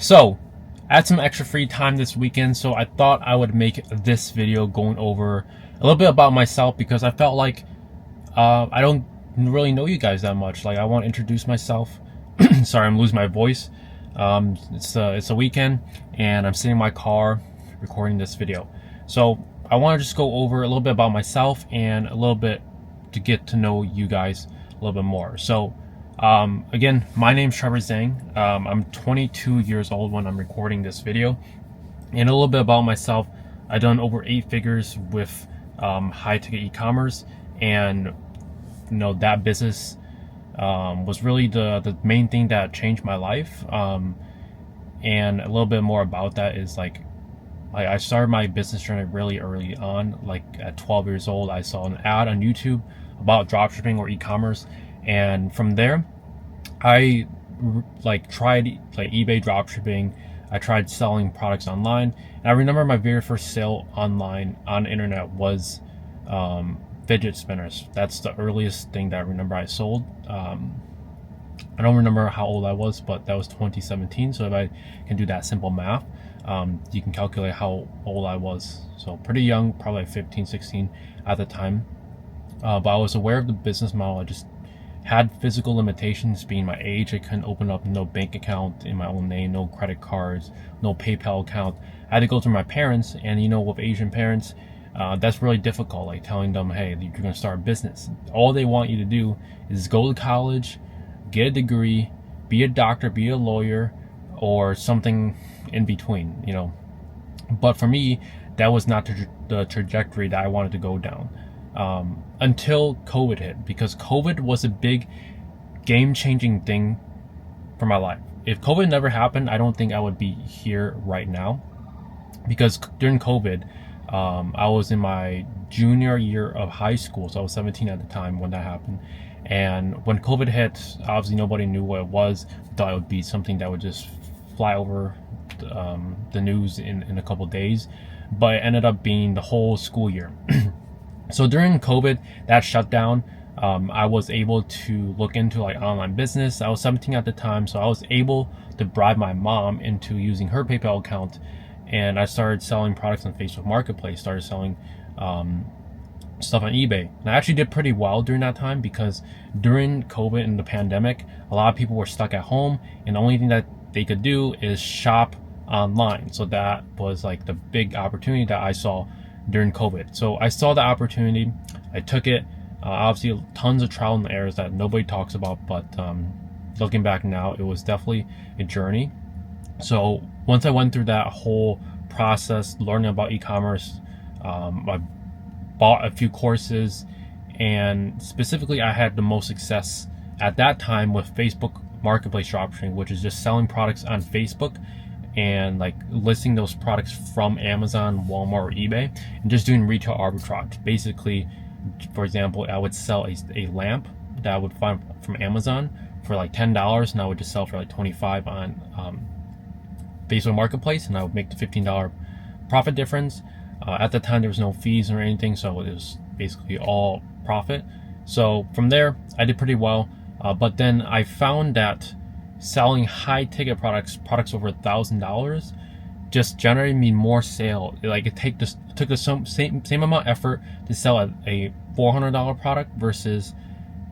So, I had some extra free time this weekend, so I thought I would make this video going over a little bit about myself because I felt like I don't really know you guys that much. Like, I want to introduce myself. Sorry, I'm losing my voice. It's a weekend, and I'm sitting in my car recording this video. So, I want to just go over a little bit about myself and a little bit to get to know you guys a little bit more. So, again, my name's Trevor Zheng. I'm 22 years old when I'm recording this video. And a little bit about myself, I've done over 8 figures with High Ticket Ecommerce, and that business was really the main thing that changed my life. And a little bit more about that is I started my business journey really early on. Like at 12 years old, I saw an ad on YouTube about dropshipping or e-commerce, and from there, I tried eBay dropshipping. I tried selling products online, and I remember my very first sale online on the internet was fidget spinners. That's the earliest thing that I remember I sold. I don't remember how old I was, but that was 2017. So if I can do that simple math, you can calculate how old I was. So pretty young, probably like 15, 16 at the time. But I was aware of the business model. I just had physical limitations being my age. I couldn't open up no bank account in my own name, no credit cards, no PayPal account. I had to go through my parents, and with Asian parents, that's really difficult. Like telling them, hey, you're gonna start a business. All they want you to do is go to college, get a degree, be a doctor, be a lawyer, or something in between, But for me, that was not the trajectory that I wanted to go down. Until COVID hit, because COVID was a big game-changing thing for my life. If COVID never happened, I don't think I would be here right now, because during COVID, I was in my junior year of high school, so I was 17 at the time when that happened. And when COVID hit, obviously nobody knew what it was. Thought it would be something that would just fly over the news in a couple days, but it ended up being the whole school year. So during COVID, that shutdown, I was able to look into online business. I was 17 at the time, so I was able to bribe my mom into using her PayPal account, and I started selling products on Facebook Marketplace, started selling stuff on eBay. And I actually did pretty well during that time, because during COVID and the pandemic, a lot of people were stuck at home, and the only thing that they could do is shop online. So that was the big opportunity that I saw during COVID. So I saw the opportunity, I took it. Obviously tons of trial and errors that nobody talks about, but looking back now, it was definitely a journey. So once I went through that whole process, learning about e-commerce, I bought a few courses, and specifically I had the most success at that time with Facebook Marketplace dropshipping, which is just selling products on Facebook and listing those products from Amazon, Walmart, or eBay, and just doing retail arbitrage. Basically, for example, I would sell a lamp that I would find from Amazon for $10, and I would just sell for $25 on Facebook Marketplace, and I would make the $15 profit difference. At the time, there was no fees or anything, so it was basically all profit. So from there, I did pretty well. But then I found that selling high ticket products over $1,000, just generated me more sale. It took the same amount of effort to sell a $400 product versus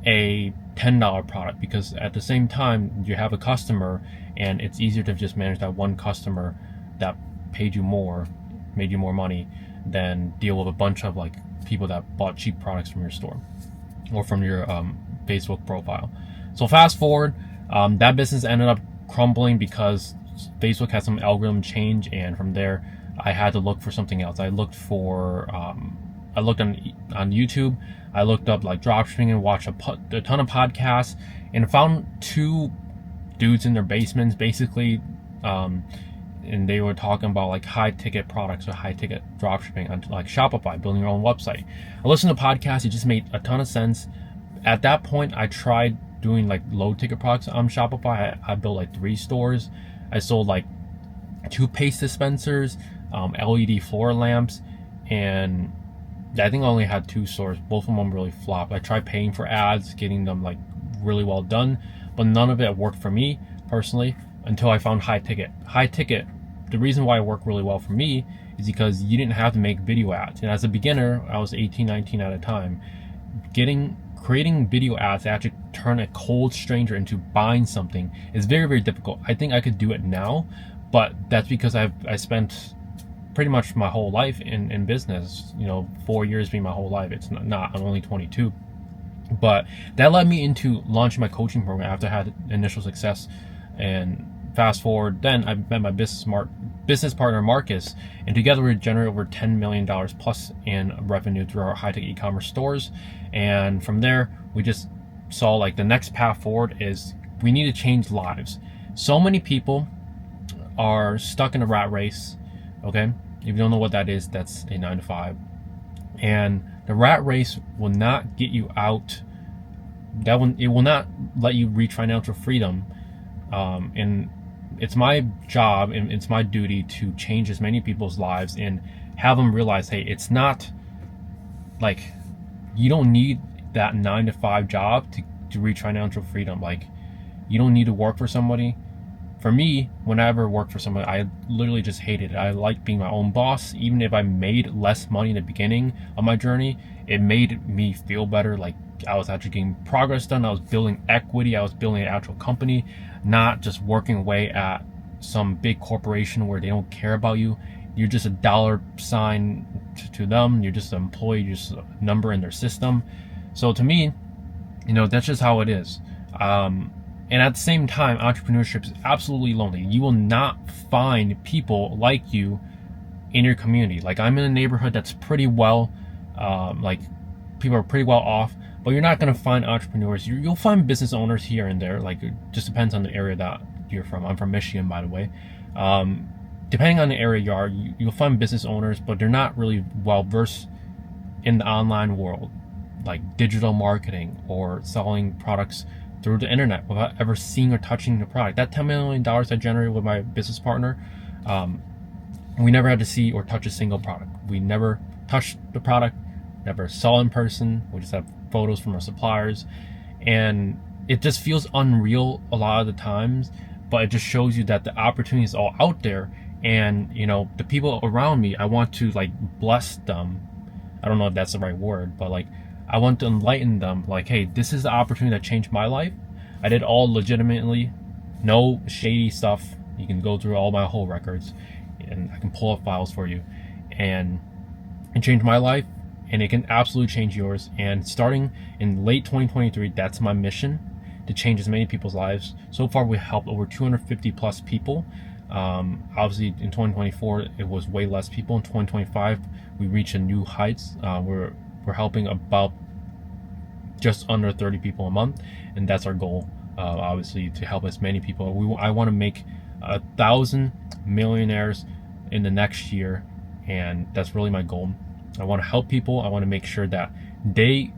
a $10 product, because at the same time you have a customer, and it's easier to just manage that one customer that paid you more, made you more money, than deal with a bunch of people that bought cheap products from your store or from your Facebook profile. So fast forward, that business ended up crumbling because Facebook had some algorithm change, and from there I had to look for something else. I looked on YouTube. I looked up dropshipping and watched a ton of podcasts, and found 2 dudes in their basements basically, and they were talking about high ticket products or high ticket dropshipping on Shopify, building your own website. I listened to podcasts. It just made a ton of sense. At that point, I tried doing low ticket products on Shopify. I built 3 stores. I sold toothpaste dispensers, LED floor lamps, and I think I only had 2 stores. Both of them really flopped. I tried paying for ads, getting them really well done, but none of it worked for me personally. until I found High Ticket. High Ticket, the reason why it worked really well for me is because you didn't have to make video ads. And as a beginner, I was 18, 19 at a time, creating video ads to actually turn a cold stranger into buying something is very, very difficult. I think I could do it now, but that's because I spent pretty much my whole life in business, 4 years being my whole life. It's not, I'm only 22. But that led me into launching my coaching program after I had initial success. And fast forward, then I met my business partner Marcus, and together we generated over $10 million plus in revenue through our high ticket e-commerce stores. And from there, we just saw like the next path forward is we need to change lives. So many people are stuck in a rat race. Okay, if you don't know what that is, that's a 9-to-5, and the rat race will not get you out. It will not let you reach financial freedom. And it's my job and it's my duty to change as many people's lives and have them realize, hey, it's not like you don't need that 9-to-5 job to reach financial freedom. Like, you don't need to work for somebody. For me, whenever I worked for somebody, I literally just hated it. I like being my own boss. Even if I made less money in the beginning of my journey, it made me feel better. Like, I was actually getting progress done. I was building equity. I was building an actual company, not just working away at some big corporation where they don't care about you. You're just a dollar sign to them. You're just an employee, you're just a number in their system. So to me, that's just how it is. And at the same time, entrepreneurship is absolutely lonely. You will not find people like you in your community. Like, I'm in a neighborhood that's pretty well, like, people are pretty well off, but you're not going to find entrepreneurs. You'll find business owners here and there. Like, it just depends on the area that you're from. I'm from Michigan, by the way. Depending on the area you are, you'll find business owners, but they're not really well versed in the online world, like digital marketing or selling products through the internet without ever seeing or touching the product. That $10 million I generated with my business partner, we never had to see or touch a single product. We never touched the product, never saw in person. We just have photos from our suppliers. And it just feels unreal a lot of the times, but it just shows you that the opportunity is all out there. And, the people around me, I want to like bless them. I don't know if that's the right word, but like, I want to enlighten them, like, hey, this is the opportunity that changed my life. I did all legitimately, no shady stuff. You can go through all my whole records and I can pull up files for you, and change my life, and it can absolutely change yours. And starting in late 2023, that's my mission, to change as many people's lives. So far, we helped over 250 plus people. Obviously in 2024, it was way less people. In 2025, we reached a new heights. We're helping about just under 30 people a month, and that's our goal. Obviously, to help as many people. I want to make 1,000 millionaires in the next year, and that's really my goal. I want to help people. I want to make sure that they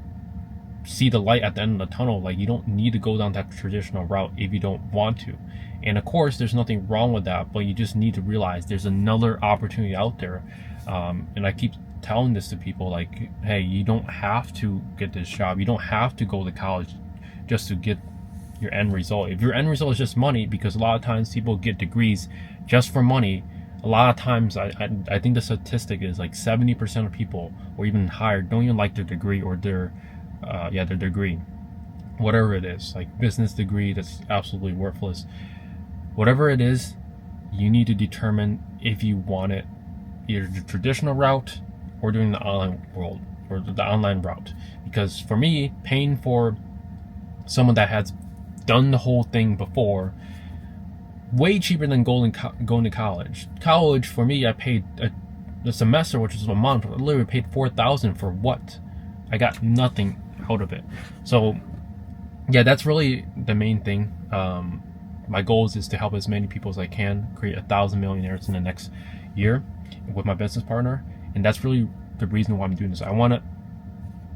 see the light at the end of the tunnel. Like, you don't need to go down that traditional route if you don't want to. And of course, there's nothing wrong with that, but you just need to realize there's another opportunity out there. And I keep telling this to people, like, hey, you don't have to get this job. You don't have to go to college just to get your end result. If your end result is just money, because a lot of times people get degrees just for money. A lot of times, I think the statistic is like 70% of people, or even higher, don't even like their degree or their degree, whatever it is, like business degree that's absolutely worthless. Whatever it is, you need to determine if you want it, either the traditional route or doing the online world or the online route. Because for me, paying for someone that has done the whole thing before, way cheaper than going to college. College for me, I paid a semester, which is a month. I literally paid $4,000 for what? I got nothing out of it. So yeah, that's really the main thing. My goals is to help as many people as I can create 1,000 millionaires in the next year with my business partner. And that's really the reason why I'm doing this. I want to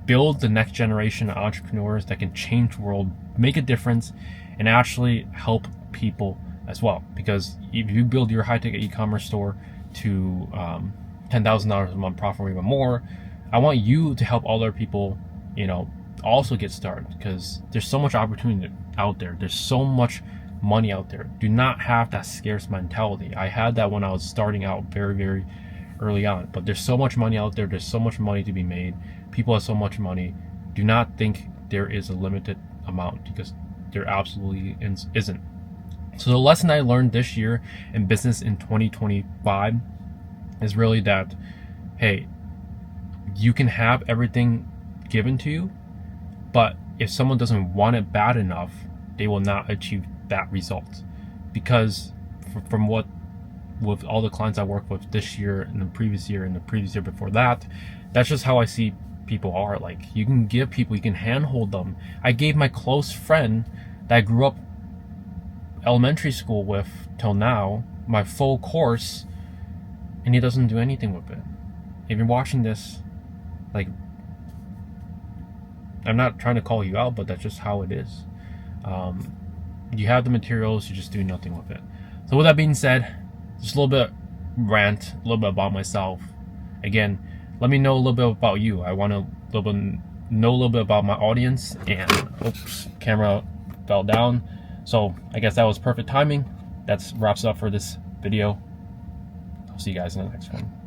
build the next generation of entrepreneurs that can change the world, make a difference, and actually help people as well. Because if you build your high ticket e-commerce store to $10,000 a month profit or even more, I want you to help other people, also get started, because there's so much opportunity out there. There's so much money out there. Do not have that scarce mentality. I had that when I was starting out very, very early on. But there's so much money out there. There's so much money to be made. People have so much money. Do not think there is a limited amount, because there absolutely isn't. So the lesson I learned this year in business in 2025 is really that, hey, you can have everything given to you, but if someone doesn't want it bad enough, they will not achieve that result. Because from what, with all the clients I work with this year and the previous year and the previous year before that, that's just how I see people are. Like, you can give people, you can handhold them. I gave my close friend that I grew up elementary school with till now my full course, and he doesn't do anything with it. If you're watching this, like, I'm not trying to call you out, but that's just how it is. You have the materials, you just do nothing with it. So with that being said, just a little bit rant, a little bit about myself. Again, let me know a little bit about you. I want to know a little bit about my audience. And oops, camera fell down. So I guess that was perfect timing. That wraps up for this video. I'll see you guys in the next one.